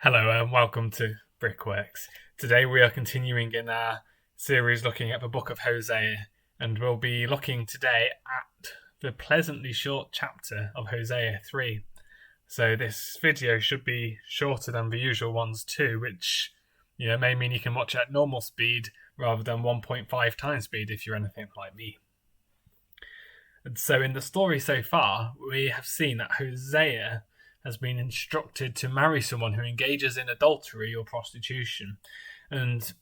Hello and welcome to Brickworks. Today we are continuing in our series looking at the book of Hosea, and we'll be looking today at the pleasantly short chapter of Hosea 3. So this video should be shorter than the usual ones too, which may mean you can watch at normal speed rather than 1.5 times speed if you're anything like me. And so in the story so far, we have seen that Hosea has been instructed to marry someone who engages in adultery or prostitution. And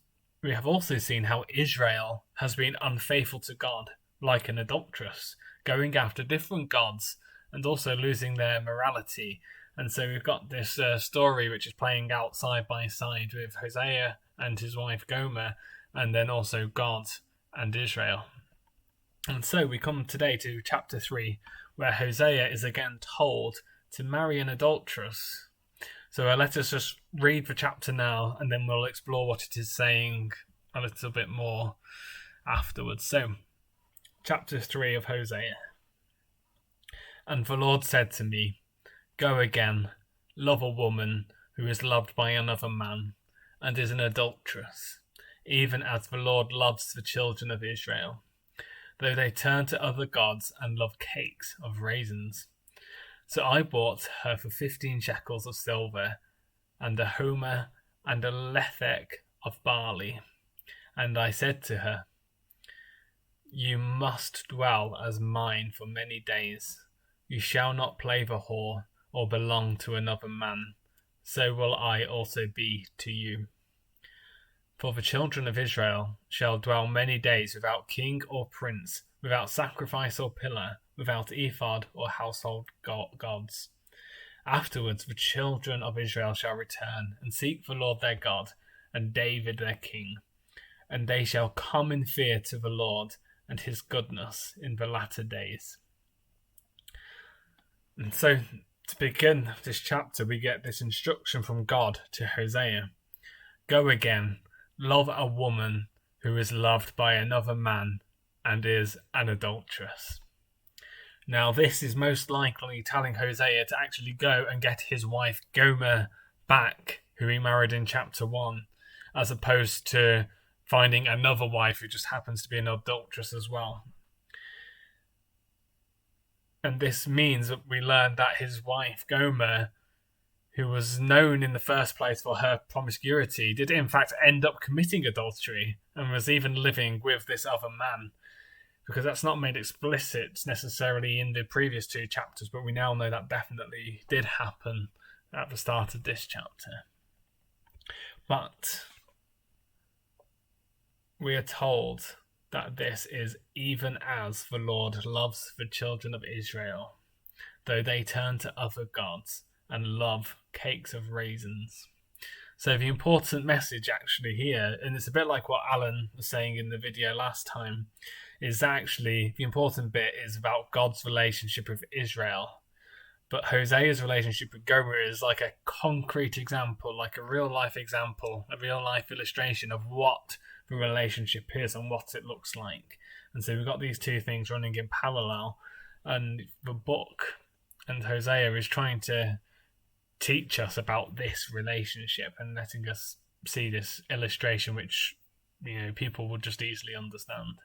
we have also seen how Israel has been unfaithful to God, like an adulteress, going after different gods and also losing their morality. And so we've got this story which is playing out side by side with Hosea and his wife Gomer, and then also God and Israel. And so we come today to chapter 3, where Hosea is again told to marry an adulteress. So let us just read the chapter now, and then we'll explore what it is saying a little bit more afterwards. So, chapter 3 of Hosea. And the Lord said to me, "Go again, love a woman who is loved by another man, and is an adulteress, even as the Lord loves the children of Israel, though they turn to other gods and love cakes of raisins. So I bought her for 15 shekels of silver, and a homer and a lethek of barley. And I said to her, You must dwell as mine for many days. You shall not play the whore or belong to another man. So will I also be to you. For the children of Israel shall dwell many days without king or prince, without sacrifice or pillar, without ephod or household gods. Afterwards the children of Israel shall return and seek the Lord their God and David their king, and they shall come in fear to the Lord and his goodness in the latter days." And so to begin this chapter, we get this instruction from God to Hosea. Go again, love a woman who is loved by another man and is an adulteress. Now, this is most likely telling Hosea to actually go and get his wife Gomer back, who he married in chapter 1, as opposed to finding another wife who just happens to be an adulteress as well. And this means that we learn that his wife Gomer, who was known in the first place for her promiscuity, did in fact end up committing adultery and was even living with this other man. Because that's not made explicit necessarily in the previous 2 chapters, but we now know that definitely did happen at the start of this chapter. But we are told that this is even as the Lord loves the children of Israel, though they turn to other gods and love cakes of raisins. So the important message actually here, and it's a bit like what Alan was saying in the video last time, is actually the important bit is about God's relationship with Israel. But Hosea's relationship with Gomer is like a concrete example, like a real life example, a real life illustration of what the relationship is and what it looks like. And so we've got these 2 things running in parallel, and the book and Hosea is trying to teach us about this relationship and letting us see this illustration which people would just easily understand.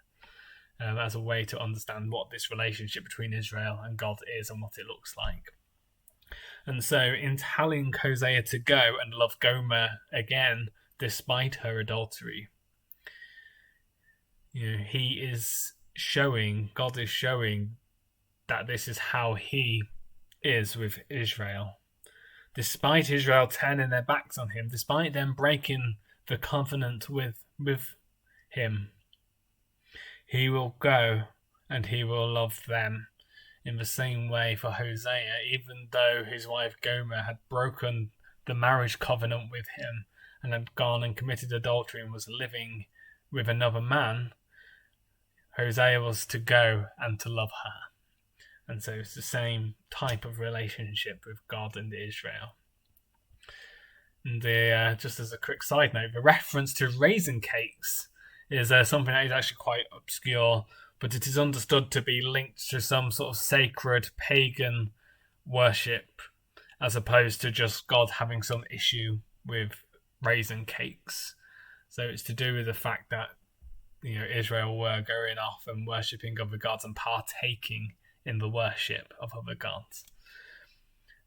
As a way to understand what this relationship between Israel and God is and what it looks like. And so in telling Hosea to go and love Gomer again, despite her adultery, God is showing that this is how he is with Israel. Despite Israel turning their backs on him, despite them breaking the covenant with him, he will go and he will love them in the same way for Hosea, even though his wife Gomer had broken the marriage covenant with him and had gone and committed adultery and was living with another man. Hosea was to go and to love her. And so it's the same type of relationship with God and Israel. And just as a quick side note, the reference to raisin cakes is something that is actually quite obscure, but it is understood to be linked to some sort of sacred pagan worship as opposed to just God having some issue with raisin cakes. So it's to do with the fact that Israel were going off and worshipping other gods and partaking in the worship of other gods.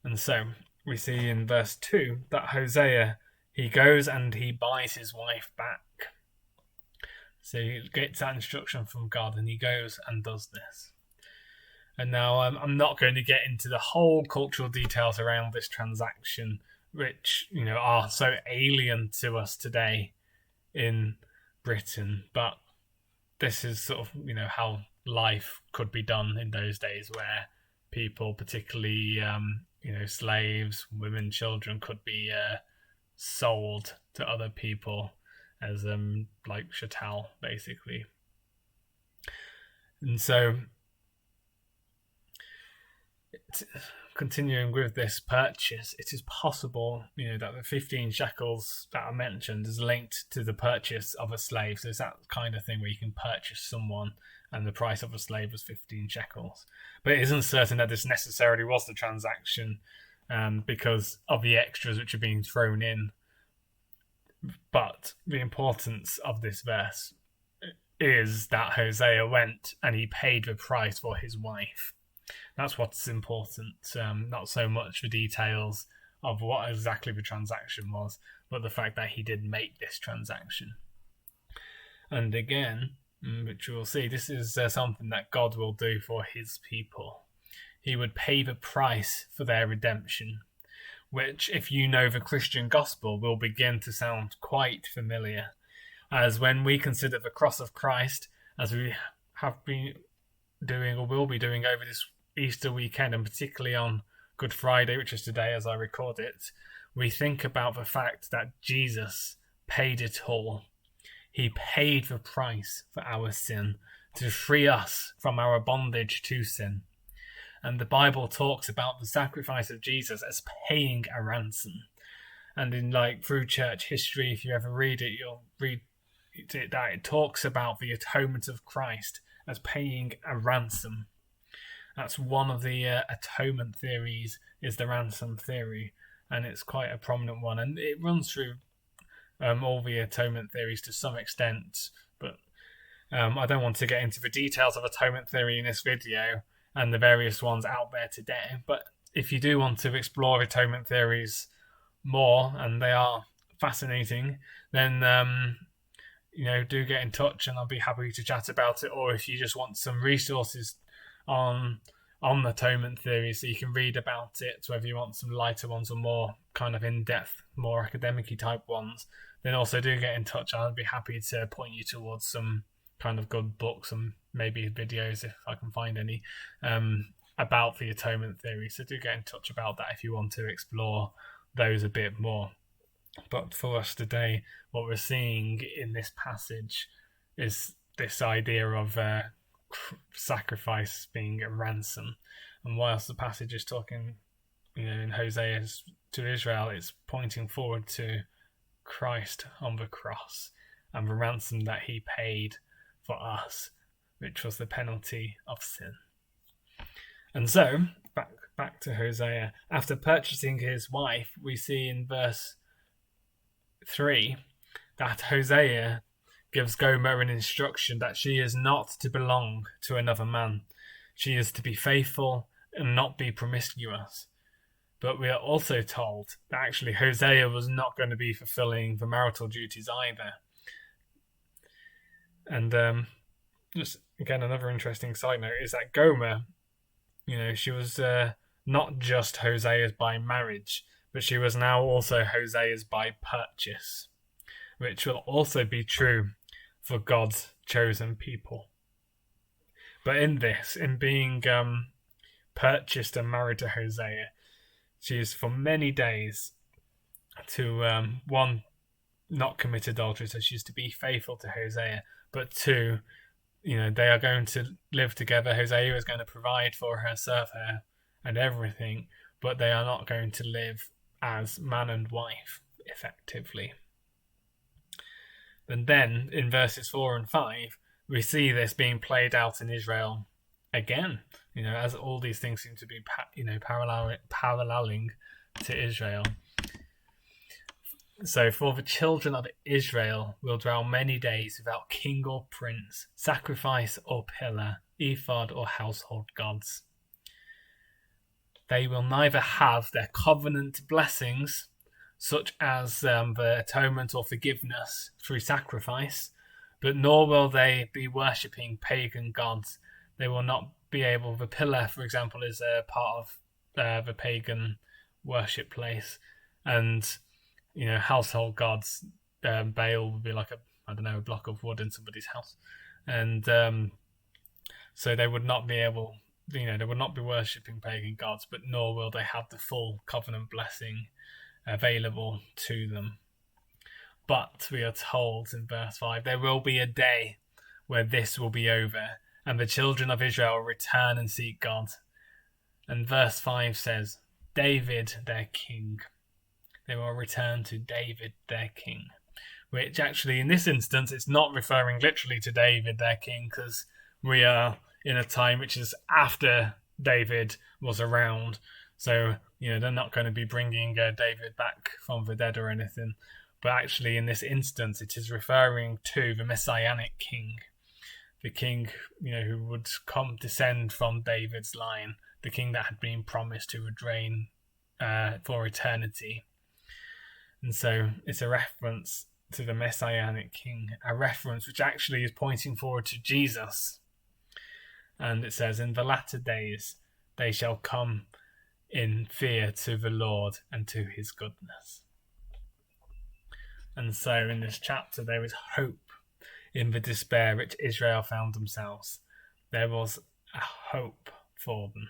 And so we see in verse 2 that Hosea, he goes and he buys his wife back. So he gets that instruction from God and he goes and does this. And now I'm not going to get into the whole cultural details around this transaction, which are so alien to us today in Britain, but this is sort of how life could be done in those days, where people, particularly slaves, women, children, could be sold to other people as like chattel, basically. And so continuing with this purchase, it is possible that the 15 shekels that are mentioned is linked to the purchase of a slave. So it's that kind of thing where you can purchase someone and the price of a slave was 15 shekels. But it isn't certain that this necessarily was the transaction because of the extras which are being thrown in. But the importance of this verse is that Hosea went and he paid the price for his wife. That's what's important, not so much the details of what exactly the transaction was, but the fact that he did make this transaction. And again, which we'll see, this is something that God will do for his people. He would pay the price for their redemption, which, if you know the Christian gospel, will begin to sound quite familiar. As when we consider the cross of Christ, as we have been doing or will be doing over this Easter weekend, and particularly on Good Friday, which is today as I record it, we think about the fact that Jesus paid it all. He paid the price for our sin to free us from our bondage to sin. And the Bible talks about the sacrifice of Jesus as paying a ransom. And in through church history, if you ever read it, you'll read it that it talks about the atonement of Christ as paying a ransom. That's one of the atonement theories, is the ransom theory, and it's quite a prominent one, and it runs through all the atonement theories to some extent, but I don't want to get into the details of atonement theory in this video and the various ones out there today. But if you do want to explore atonement theories more, and they are fascinating, then do get in touch and I'll be happy to chat about it. Or if you just want some resources on atonement theory so you can read about it, whether you want some lighter ones or more kind of in-depth, more academic-y type ones, then also do get in touch. I'll be happy to point you towards some kind of good books and maybe videos, if I can find any, about the atonement theory. So do get in touch about that if you want to explore those a bit more. But for us today, what we're seeing in this passage is this idea of sacrifice being a ransom. And whilst the passage is talking in Hosea to Israel, it's pointing forward to Christ on the cross and the ransom that he paid for us, which was the penalty of sin. And so back to Hosea. After purchasing his wife, we see in verse 3 that Hosea gives Gomer an instruction that she is not to belong to another man. She is to be faithful and not be promiscuous. But we are also told that actually Hosea was not going to be fulfilling the marital duties either. And just again, another interesting side note is that Gomer, she was not just Hosea's by marriage, but she was now also Hosea's by purchase, which will also be true for God's chosen people. But in being purchased and married to Hosea, she is for many days to, one, not commit adultery, so she's to be faithful to Hosea, but two, they are going to live together. Hosea is going to provide for her, serve her, and everything, but they are not going to live as man and wife, effectively. And then, in verses 4 and 5, we see this being played out in Israel again, as all these things seem to be, paralleling to Israel. So, for the children of Israel will dwell many days without king or prince, sacrifice or pillar, ephod or household gods. They will neither have their covenant blessings, such as the atonement or forgiveness through sacrifice, but nor will they be worshipping pagan gods. They will not be able. The pillar, for example, is a part of the pagan worship place, and household gods. Baal would be like a block of wood in somebody's house, and so they would not be able. They would not be worshipping pagan gods, but nor will they have the full covenant blessing available to them. But we are told in verse 5, there will be a day where this will be over, and the children of Israel will return and seek God. And verse 5 says, David their king. They will return to David their king. Which actually, in this instance, it's not referring literally to David their king, because we are in a time which is after David was around. So, they're not going to be bringing David back from the dead or anything. But actually, in this instance, it is referring to the Messianic king. The king, who would descend from David's line. The king that had been promised who would reign for eternity. And so it's a reference to the Messianic king. A reference which actually is pointing forward to Jesus. And it says, in the latter days, they shall come in fear to the Lord and to his goodness. And so in this chapter, there is hope in the despair which Israel found themselves. There was a hope for them.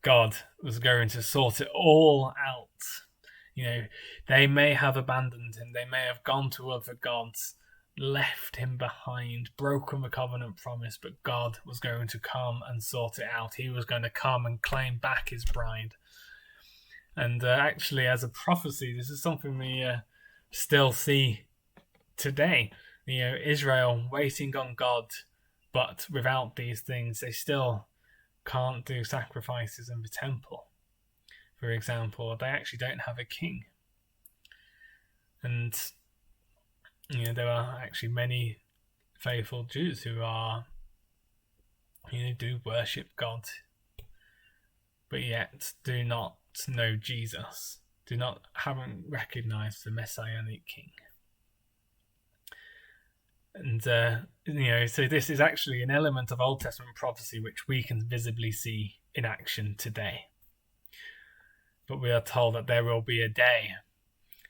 God was going to sort it all out. They may have abandoned him. They may have gone to other gods, left him behind, broken the covenant promise, but God was going to come and sort it out. He was going to come and claim back his bride. And actually, as a prophecy, this is something we still see today. Israel waiting on God, but without these things, they still can't do sacrifices in the temple. For example, they actually don't have a king. And there are actually many faithful Jews who are, do worship God, but yet do not know Jesus, haven't recognized the Messianic king. And, so this is actually an element of Old Testament prophecy which we can visibly see in action today. But we are told that there will be a day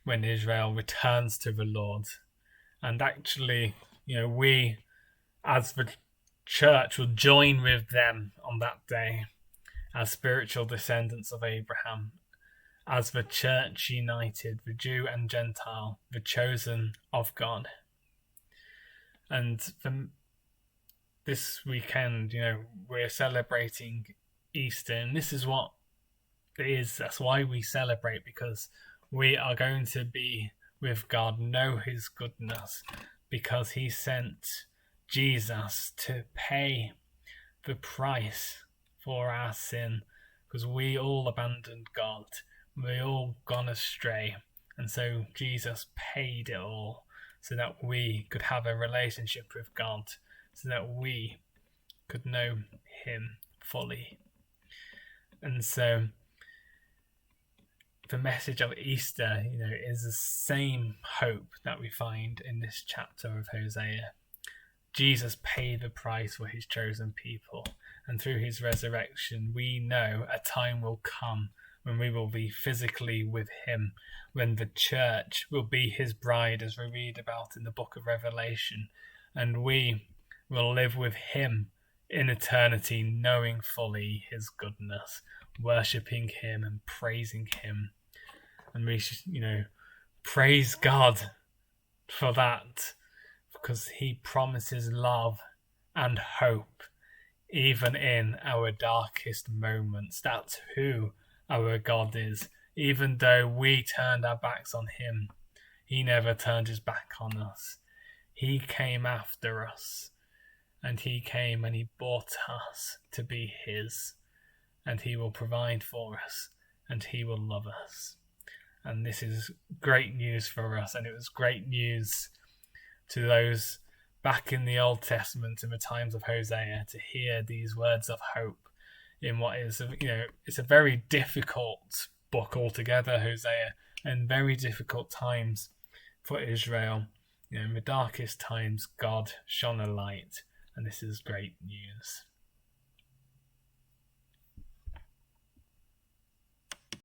when Israel returns to the Lord. And actually, we as the church will join with them on that day as spiritual descendants of Abraham, as the church united, the Jew and Gentile, the chosen of God. And this weekend, we're celebrating Easter, and this is what it is. That's why we celebrate, because we are going to be with God, know his goodness, because he sent Jesus to pay the price for our sin, because we all abandoned God, we all gone astray, and so Jesus paid it all so that we could have a relationship with God, so that we could know him fully. And so the message of Easter, is the same hope that we find in this chapter of Hosea. Jesus paid the price for his chosen people, and through his resurrection, we know a time will come when we will be physically with him, when the church will be his bride, as we read about in the book of Revelation, and we will live with him in eternity, knowing fully his goodness, worshipping him and praising him. And we should, praise God for that, because he promises love and hope even in our darkest moments. That's who our God is. Even though we turned our backs on him, he never turned his back on us. He came after us, and he came and he bought us to be his, and he will provide for us and he will love us. And this is great news for us, and it was great news to those back in the Old Testament in the times of Hosea to hear these words of hope in what is, it's a very difficult book altogether, Hosea, and very difficult times for Israel. In the darkest times, God shone a light, and this is great news.